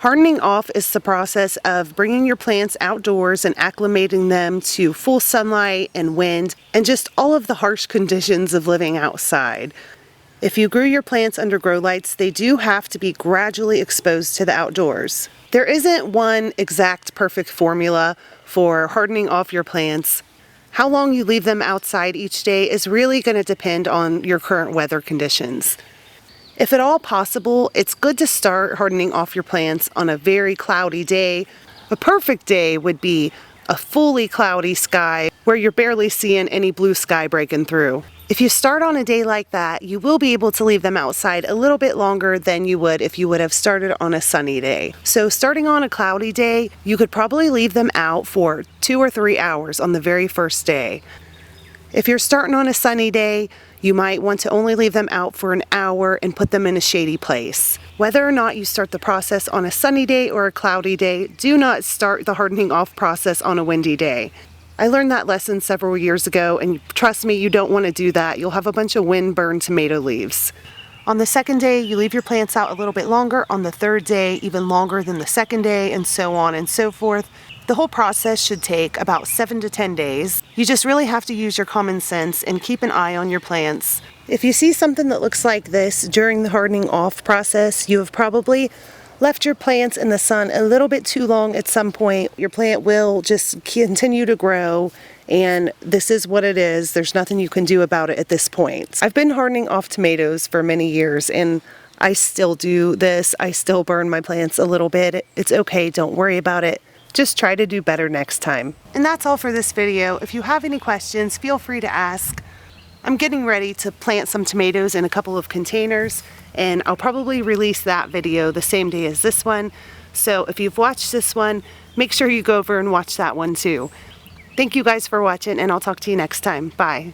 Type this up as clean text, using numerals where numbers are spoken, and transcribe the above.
Hardening off is the process of bringing your plants outdoors and acclimating them to full sunlight and wind and just all of the harsh conditions of living outside. If you grew your plants under grow lights, they do have to be gradually exposed to the outdoors. There isn't one exact perfect formula for hardening off your plants. How long you leave them outside each day is really going to depend on your current weather conditions. If at all possible, it's good to start hardening off your plants on a very cloudy day. A perfect day would be a fully cloudy sky where you're barely seeing any blue sky breaking through. If you start on a day like that, you will be able to leave them outside a little bit longer than you would if you would have started on a sunny day. So starting on a cloudy day, you could probably leave them out for 2 or 3 hours on the very first day. If you're starting on a sunny day, you might want to only leave them out for an hour and put them in a shady place. Whether or not you start the process on a sunny day or a cloudy day, do not start the hardening off process on a windy day. I learned that lesson several years ago, and trust me, you don't want to do that. You'll have a bunch of wind-burned tomato leaves. On the second day, you leave your plants out a little bit longer. On the third day, even longer than the second day, and so on and so forth. The whole process should take about 7 to 10 days. You just really have to use your common sense and keep an eye on your plants. If you see something that looks like this during the hardening off process, you have probably left your plants in the sun a little bit too long at some point. Your plant will just continue to grow, and this is what it is. There's nothing you can do about it at this point. I've been hardening off tomatoes for many years, and I still do this. I still burn my plants a little bit. It's okay, don't worry about it. Just try to do better next time. And that's all for this video. If you have any questions, feel free to ask. I'm getting ready to plant some tomatoes in a couple of containers, and I'll probably release that video the same day as this one. So if you've watched this one, make sure you go over and watch that one too. Thank you guys for watching, and I'll talk to you next time. Bye.